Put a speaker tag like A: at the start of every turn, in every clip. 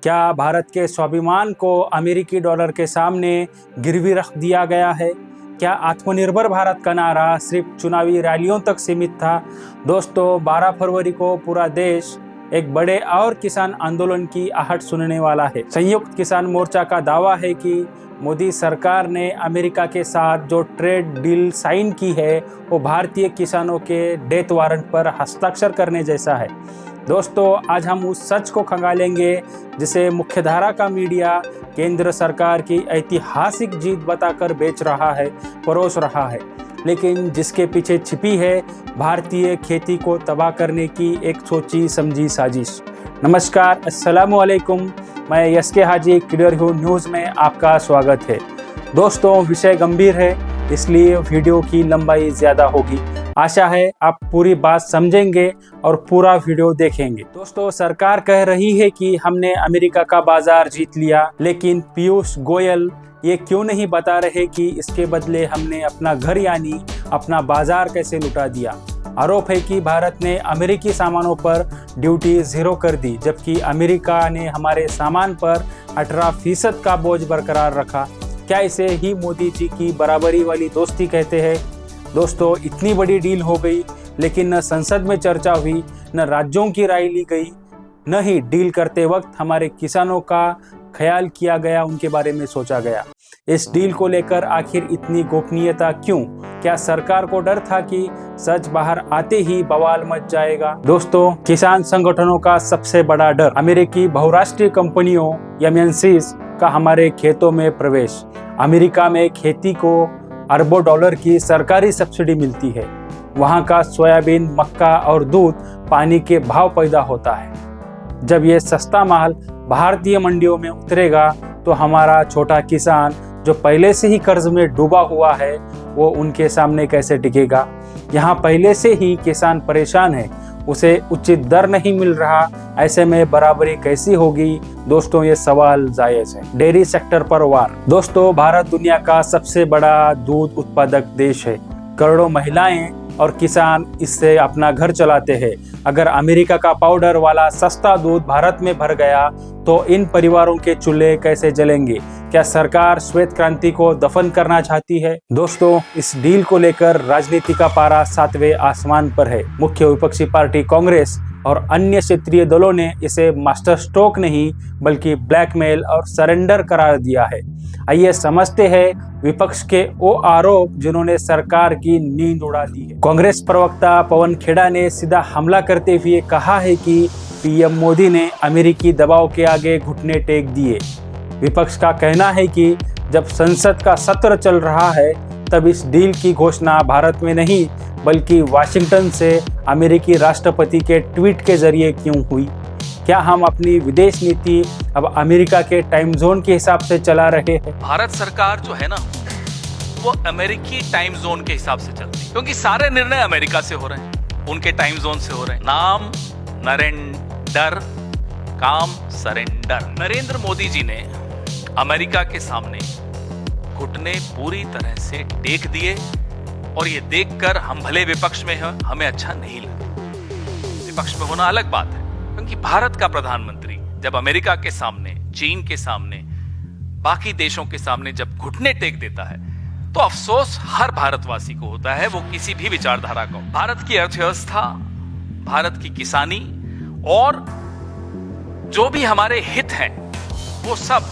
A: क्या भारत के स्वाभिमान को अमेरिकी डॉलर के सामने गिरवी रख दिया गया है? क्या आत्मनिर्भर भारत का नारा सिर्फ चुनावी रैलियों तक सीमित था? दोस्तों, 12 फरवरी को पूरा देश एक बड़े और किसान आंदोलन की आहट सुनने वाला है। संयुक्त किसान मोर्चा का दावा है कि मोदी सरकार ने अमेरिका के साथ जो ट्रेड डील साइन की है वो भारतीय किसानों के डेथ वारंट पर हस्ताक्षर करने जैसा है। दोस्तों, आज हम उस सच को खंगालेंगे जिसे मुख्यधारा का मीडिया केंद्र सरकार की ऐतिहासिक जीत बताकर बेच रहा है, परोस रहा है, लेकिन जिसके पीछे छिपी है भारतीय खेती को तबाह करने की एक सोची समझी साजिश। नमस्कार, अस्सलाम वालेकुम। मैं यसके हाजी क्लियर व्यू न्यूज़ में आपका स्वागत है। दोस्तों, विषय गंभीर है, इसलिए वीडियो की लंबाई ज़्यादा होगी। आशा है आप पूरी बात समझेंगे और पूरा वीडियो देखेंगे। दोस्तों, सरकार कह रही है कि हमने अमेरिका का बाजार जीत लिया, लेकिन पीयूष गोयल ये क्यों नहीं बता रहे कि इसके बदले हमने अपना घर यानी अपना बाजार कैसे लुटा दिया। आरोप है कि भारत ने अमेरिकी सामानों पर ड्यूटी 0 कर दी, जबकि अमेरिका ने हमारे सामान पर 18% का बोझ बरकरार रखा। क्या इसे ही मोदी जी की बराबरी वाली दोस्ती कहते हैं? दोस्तों, इतनी बड़ी डील हो गई, लेकिन न संसद में चर्चा हुई, न राज्यों की राय ली गई, न ही डील करते वक्त हमारे किसानों का ख्याल किया गया, उनके बारे में सोचा गया। इस डील को लेकर आखिर इतनी गोपनीयता क्यों? क्या सरकार को डर था कि सच बाहर आते ही बवाल मच जाएगा? दोस्तों, किसान संगठनों का सबसे बड़ा डर अमेरिकी बहुराष्ट्रीय कंपनियों MNCs का हमारे खेतों में प्रवेश। अमेरिका में खेती को अरबों डॉलर की सरकारी सब्सिडी मिलती है। वहाँ का सोयाबीन, मक्का और दूध पानी के भाव पैदा होता है। जब ये सस्ता माल भारतीय मंडियों में उतरेगा तो हमारा छोटा किसान जो पहले से ही कर्ज में डूबा हुआ है वो उनके सामने कैसे टिकेगा? यहाँ पहले से ही किसान परेशान है, उसे उचित दर नहीं मिल रहा, ऐसे में बराबरी कैसी होगी? दोस्तों, ये सवाल जायज है। डेयरी सेक्टर पर वार। दोस्तों, भारत दुनिया का सबसे बड़ा दूध उत्पादक देश है। करोड़ों महिलाएं और किसान इससे अपना घर चलाते हैं। अगर अमेरिका का पाउडर वाला सस्ता दूध भारत में भर गया तो इन परिवारों के चूल्हे कैसे जलेंगे? क्या सरकार श्वेत क्रांति को दफन करना चाहती है? दोस्तों, इस डील को लेकर राजनीति का पारा 7वें आसमान पर है। मुख्य विपक्षी पार्टी कांग्रेस और अन्य क्षेत्रीय दलों ने इसे मास्टर स्ट्रोक नहीं बल्कि ब्लैकमेल और सरेंडर करार दिया है। आइए समझते हैं विपक्ष के वो आरोप जिन्होंने सरकार की नींद उड़ा दी है। कांग्रेस प्रवक्ता पवन खेड़ा ने सीधा हमला करते हुए कहा है कि पीएम मोदी ने अमेरिकी दबाव के आगे घुटने टेक दिए। विपक्ष का कहना है कि जब संसद का सत्र चल रहा है तब इस डील की घोषणा भारत में नहीं बल्कि वाशिंगटन से अमेरिकी राष्ट्रपति के ट्वीट के जरिए क्यों हुई? क्या हम अपनी विदेश नीति अब अमेरिका के टाइम जोन के हिसाब से चला रहे हैं?
B: भारत सरकार जो है ना वो अमेरिकी टाइम जोन के हिसाब से चलती है, क्योंकि सारे निर्णय अमेरिका से हो रहे हैं, उनके टाइम जोन से हो रहे हैं। नाम नरेंद्र, काम सरेंडर। नरेंद्र मोदी जी ने अमेरिका के सामने घुटने पूरी तरह से टेक दिए और ये देखकर हम भले विपक्ष में हैं, हमें अच्छा नहीं लगा। विपक्ष में होना अलग बात है, क्योंकि भारत का प्रधानमंत्री जब अमेरिका के सामने, चीन के सामने, बाकी देशों के सामने जब घुटने टेक देता है तो अफसोस हर भारतवासी को होता है, वो किसी भी विचारधारा को। भारत की अर्थव्यवस्था, भारत की किसानी और जो भी हमारे हित हैं वो सब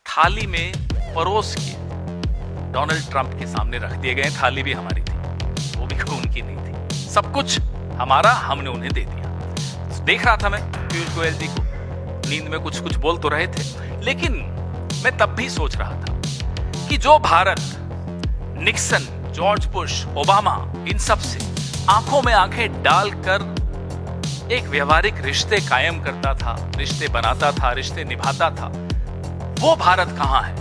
B: थाली में परोस के डोनाल्ड ट्रंप के सामने रख दिए गए। थाली भी हमारी थी, वो भी उनकी नहीं थी। सब कुछ हमारा, हमने उन्हें दे दिया। देख रहा था मैं पीयूष गोयल जी को, नींद में कुछ कुछ बोल तो रहे थे, लेकिन मैं तब भी सोच रहा था कि जो Bharat Nixon, George Bush, Obama, इन सब से आंखों में आंखें डालकर एक व्यवहारिक रिश्ते कायम करता था, रिश्ते बनाता था, रिश्ते निभाता था, वो भारत कहां है?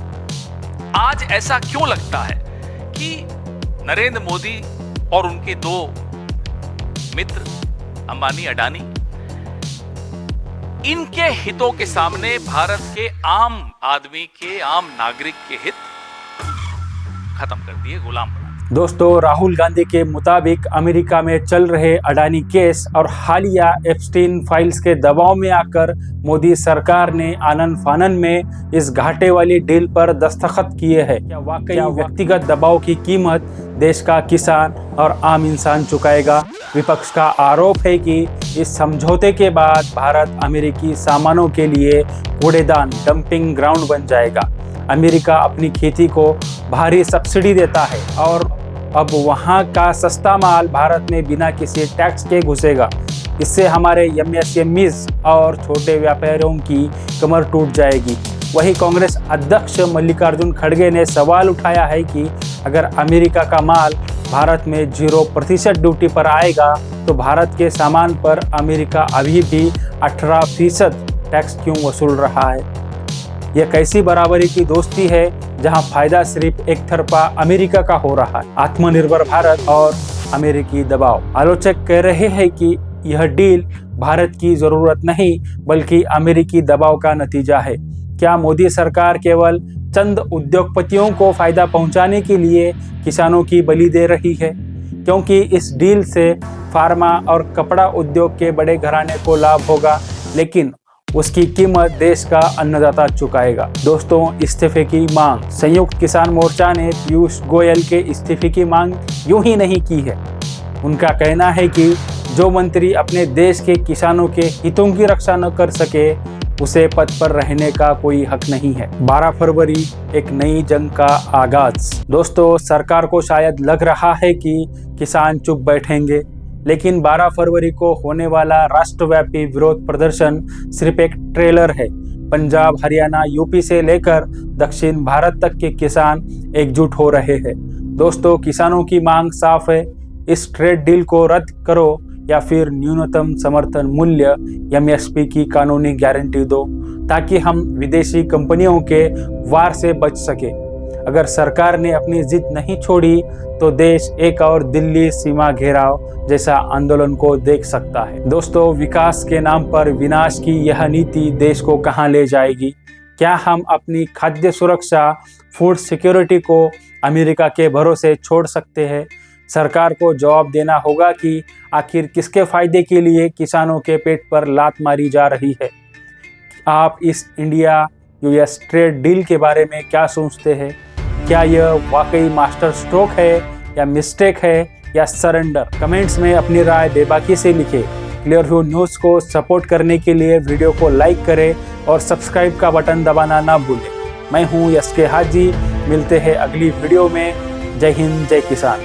B: आज ऐसा क्यों लगता है कि नरेंद्र मोदी और उनके दो मित्र अंबानी, अडानी, इनके हितों के सामने भारत के आम आदमी के, आम नागरिक के हित खत्म कर दिए, गुलाम बना दिए।
A: दोस्तों, राहुल गांधी के मुताबिक अमेरिका में चल रहे अडानी केस और हालिया एप्स्टीन फाइल्स के दबाव में आकर मोदी सरकार ने आनन फानन में इस घाटे वाली डील पर दस्तखत किए हैं। क्या वाकई व्यक्तिगत दबाव की कीमत देश का किसान और आम इंसान चुकाएगा? विपक्ष का आरोप है कि इस समझौते के बाद भारत अमेरिकी सामानों के लिए कूड़ेदान डंपिंग ग्राउंड बन जाएगा। अमेरिका अपनी खेती को भारी सब्सिडी देता है और अब वहाँ का सस्ता माल भारत में बिना किसी टैक्स के घुसेगा। इससे हमारे एमएसएमईज और छोटे व्यापारियों की कमर टूट जाएगी। वहीं कांग्रेस अध्यक्ष मल्लिकार्जुन खड़गे ने सवाल उठाया है कि अगर अमेरिका का माल भारत में 0% ड्यूटी पर आएगा तो भारत के सामान पर अमेरिका अभी भी 18% टैक्स क्यों वसूल रहा है? यह कैसी बराबरी की दोस्ती है जहां फायदा सिर्फ एक तरफा अमेरिका का हो रहा है? आत्मनिर्भर भारत और अमेरिकी दबाव। आलोचक कह रहे हैं कि यह डील भारत की जरूरत नहीं बल्कि अमेरिकी दबाव का नतीजा है। क्या मोदी सरकार केवल चंद उद्योगपतियों को फायदा पहुंचाने के लिए किसानों की बलि दे रही है? क्योंकि इस डील से फार्मा और कपड़ा उद्योग के बड़े घराने को लाभ होगा, लेकिन उसकी कीमत देश का अन्नदाता चुकाएगा। दोस्तों, इस्तीफे की मांग। संयुक्त किसान मोर्चा ने पीयूष गोयल के इस्तीफे की मांग यूं ही नहीं की है। उनका कहना है कि जो मंत्री अपने देश के किसानों के हितों की रक्षा न कर सके उसे पद पर रहने का कोई हक नहीं है। 12 फरवरी एक नई जंग का आगाज। दोस्तों, सरकार को शायद लग रहा है कि किसान चुप बैठेंगे, लेकिन 12 फरवरी को होने वाला राष्ट्रव्यापी विरोध प्रदर्शन सिर्फ एक ट्रेलर है। पंजाब, हरियाणा, यूपी से लेकर दक्षिण भारत तक के किसान एकजुट हो रहे हैं। दोस्तों, किसानों की मांग साफ है, इस ट्रेड डील को रद्द करो या फिर न्यूनतम समर्थन मूल्य एमएसपी की कानूनी गारंटी दो ताकि हम विदेशी कंपनियों के वार से बच सके। अगर सरकार ने अपनी जिद नहीं छोड़ी तो देश एक और दिल्ली सीमा घेराव जैसा आंदोलन को देख सकता है। दोस्तों, विकास के नाम पर विनाश की यह नीति देश को कहां ले जाएगी? क्या हम अपनी खाद्य सुरक्षा, फूड सिक्योरिटी को अमेरिका के भरोसे छोड़ सकते हैं? सरकार को जवाब देना होगा कि आखिर किसके फायदे के लिए किसानों के पेट पर लात मारी जा रही है। आप इस इंडिया यूएस ट्रेड डील के बारे में क्या सोचते हैं? क्या यह वाकई मास्टर स्ट्रोक है या मिस्टेक है या सरेंडर? कमेंट्स में अपनी राय बेबाकी से लिखें। क्लियर व्यू न्यूज़ को सपोर्ट करने के लिए वीडियो को लाइक करें और सब्सक्राइब का बटन दबाना ना भूलें। मैं हूं एसके हाजी, मिलते हैं अगली वीडियो में। जय हिंद, जय किसान।